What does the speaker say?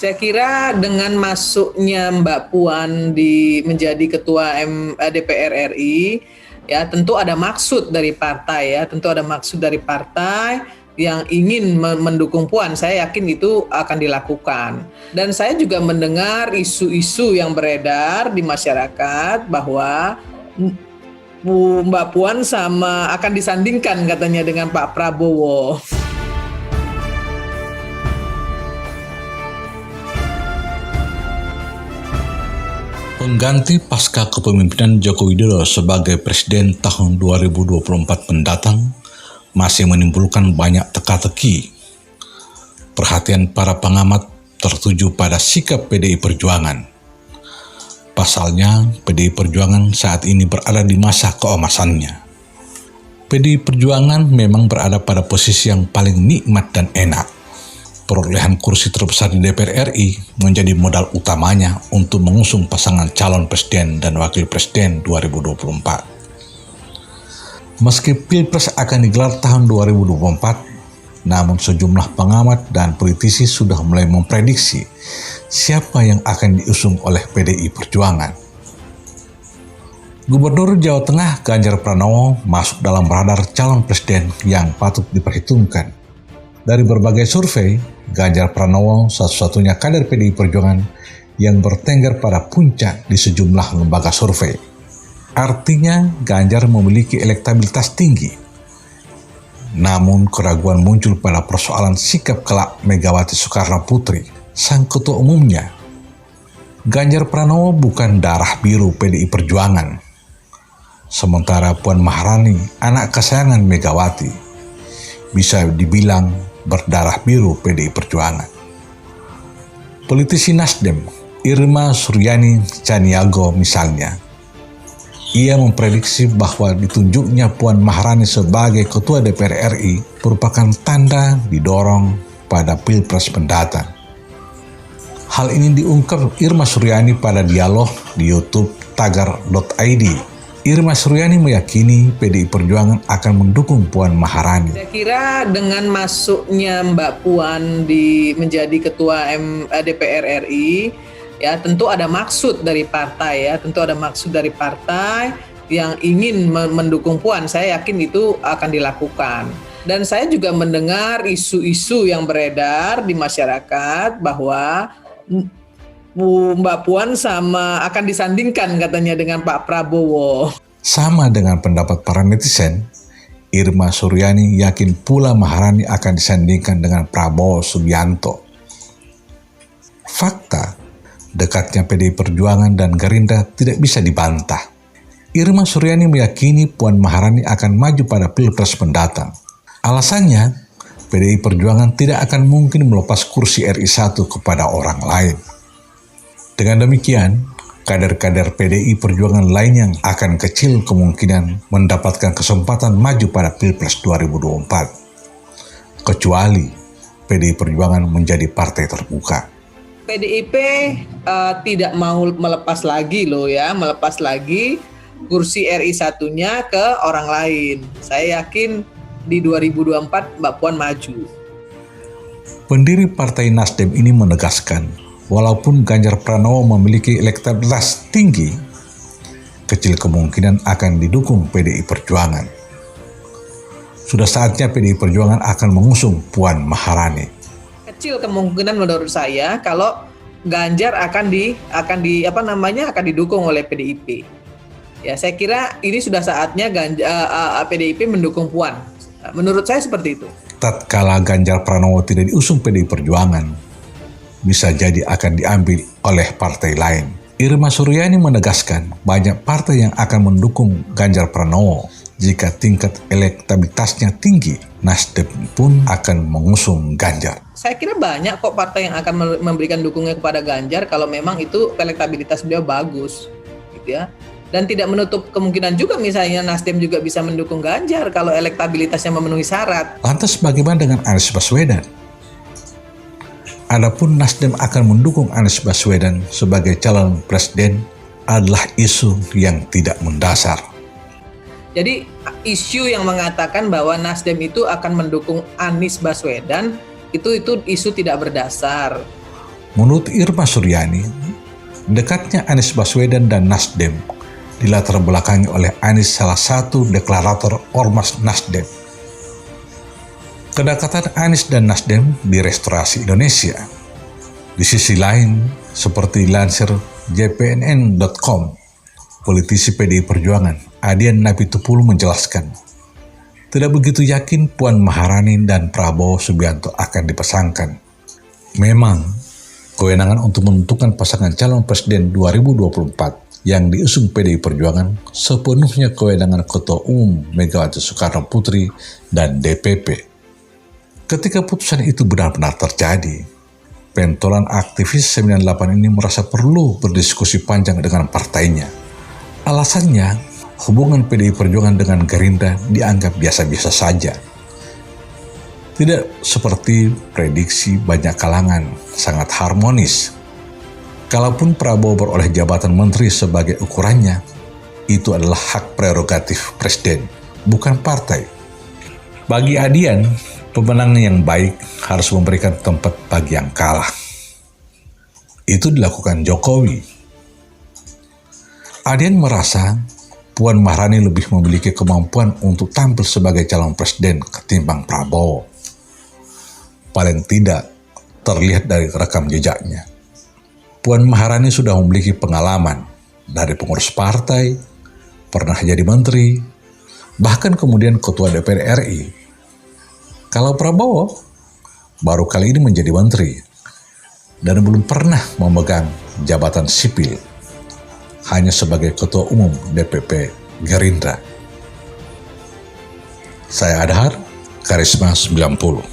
Saya kira dengan masuknya Mbak Puan menjadi ketua DPR RI, ya tentu ada maksud dari partai yang ingin mendukung Puan. Saya yakin itu akan dilakukan. Dan saya juga mendengar isu-isu yang beredar di masyarakat bahwa Mbak Puan akan disandingkan katanya dengan Pak Prabowo. Pengganti pasca kepemimpinan Joko Widodo sebagai Presiden tahun 2024 mendatang masih menimbulkan banyak teka-teki. Perhatian para pengamat tertuju pada sikap PDI Perjuangan. Pasalnya, PDI Perjuangan saat ini berada di masa keemasannya. PDI Perjuangan memang berada pada posisi yang paling nikmat dan enak. Perolehan kursi terbesar di DPR RI menjadi modal utamanya untuk mengusung pasangan calon presiden dan wakil presiden 2024. Meski Pilpres akan digelar tahun 2024, namun sejumlah pengamat dan politisi sudah mulai memprediksi siapa yang akan diusung oleh PDI Perjuangan. Gubernur Jawa Tengah Ganjar Pranowo masuk dalam radar calon presiden yang patut diperhitungkan. Dari berbagai survei, Ganjar Pranowo satu-satunya kader PDI Perjuangan yang bertengger pada puncak di sejumlah lembaga survei. Artinya Ganjar memiliki elektabilitas tinggi. Namun keraguan muncul pada persoalan sikap kelak Megawati Soekarno Putri, sang ketua umumnya. Ganjar Pranowo bukan darah biru PDI Perjuangan. Sementara Puan Maharani, anak kesayangan Megawati, bisa dibilang berdarah biru PDI Perjuangan. Politisi Nasdem, Irma Suryani Chaniago misalnya, ia memprediksi bahwa ditunjuknya Puan Maharani sebagai Ketua DPR RI merupakan tanda didorong pada Pilpres mendatang. Hal ini diungkap Irma Suryani pada dialog di YouTube tagar.id. Irma Suryani meyakini PDI Perjuangan akan mendukung Puan Maharani. Saya kira dengan masuknya Mbak Puan menjadi ketua DPR RI, ya tentu ada maksud dari partai yang ingin mendukung Puan. Saya yakin itu akan dilakukan. Dan saya juga mendengar isu-isu yang beredar di masyarakat bahwa Mbak Puan akan disandingkan katanya dengan Pak Prabowo. Sama dengan pendapat para netizen, Irma Suryani yakin pula Maharani akan disandingkan dengan Prabowo Subianto. Fakta, dekatnya PDI Perjuangan dan Gerindra tidak bisa dibantah. Irma Suryani meyakini Puan Maharani akan maju pada Pilpres mendatang. Alasannya, PDI Perjuangan tidak akan mungkin melepas kursi RI 1 kepada orang lain. Dengan demikian, kader-kader PDI Perjuangan lain yang akan kecil kemungkinan mendapatkan kesempatan maju pada Pilpres 2024. Kecuali PDI Perjuangan menjadi partai terbuka. PDIP tidak mau melepas lagi kursi RI 1-nya ke orang lain. Saya yakin di 2024 Mbak Puan maju. Pendiri Partai Nasdem ini menegaskan, walaupun Ganjar Pranowo memiliki elektabilitas tinggi, kecil kemungkinan akan didukung PDI Perjuangan. Sudah saatnya PDI Perjuangan akan mengusung Puan Maharani. Kecil kemungkinan menurut saya kalau Ganjar akan didukung oleh PDIP. Ya, saya kira ini sudah saatnya PDIP mendukung Puan. Menurut saya seperti itu. Tatkala Ganjar Pranowo tidak diusung PDI Perjuangan, bisa jadi akan diambil oleh partai lain. Irma Suryani menegaskan banyak partai yang akan mendukung Ganjar Pranowo. Jika tingkat elektabilitasnya tinggi, Nasdem pun akan mengusung Ganjar. Saya kira banyak kok partai yang akan memberikan dukungan kepada Ganjar kalau memang itu elektabilitas beliau bagus, gitu ya. Dan tidak menutup kemungkinan juga misalnya Nasdem juga bisa mendukung Ganjar kalau elektabilitasnya memenuhi syarat. Lantas bagaimana dengan Anies Baswedan? Adapun Nasdem akan mendukung Anies Baswedan sebagai calon presiden adalah isu yang tidak mendasar. Jadi isu yang mengatakan bahwa Nasdem itu akan mendukung Anies Baswedan itu isu tidak berdasar. Menurut Irma Suryani, dekatnya Anies Baswedan dan Nasdem dilatar belakangi oleh Anies, salah satu deklarator Ormas Nasdem. Kedekatan Anies dan Nasdem di Restorasi Indonesia. Di sisi lain, seperti dilansir jpnn.com, politisi PDI Perjuangan Adian Napitupulu menjelaskan, tidak begitu yakin Puan Maharani dan Prabowo Subianto akan dipasangkan. Memang, kewenangan untuk menentukan pasangan calon presiden 2024 yang diusung PDI Perjuangan sepenuhnya kewenangan Ketua Umum Megawati Soekarno Putri dan DPP. Ketika putusan itu benar-benar terjadi, pentolan aktivis 98 ini merasa perlu berdiskusi panjang dengan partainya. Alasannya, hubungan PDI Perjuangan dengan Gerindra dianggap biasa-biasa saja. Tidak seperti prediksi banyak kalangan, sangat harmonis. Kalaupun Prabowo beroleh jabatan menteri sebagai ukurannya, itu adalah hak prerogatif presiden, bukan partai. Bagi Adian, pemenang yang baik harus memberikan tempat bagi yang kalah. Itu dilakukan Jokowi. Adian merasa Puan Maharani lebih memiliki kemampuan untuk tampil sebagai calon presiden ketimbang Prabowo. Paling tidak terlihat dari rekam jejaknya. Puan Maharani sudah memiliki pengalaman dari pengurus partai, pernah jadi menteri, bahkan kemudian ketua DPR RI. Kalau Prabowo baru kali ini menjadi menteri dan belum pernah memegang jabatan sipil, hanya sebagai ketua umum DPP Gerindra. Saya Adhar, Karisma 90.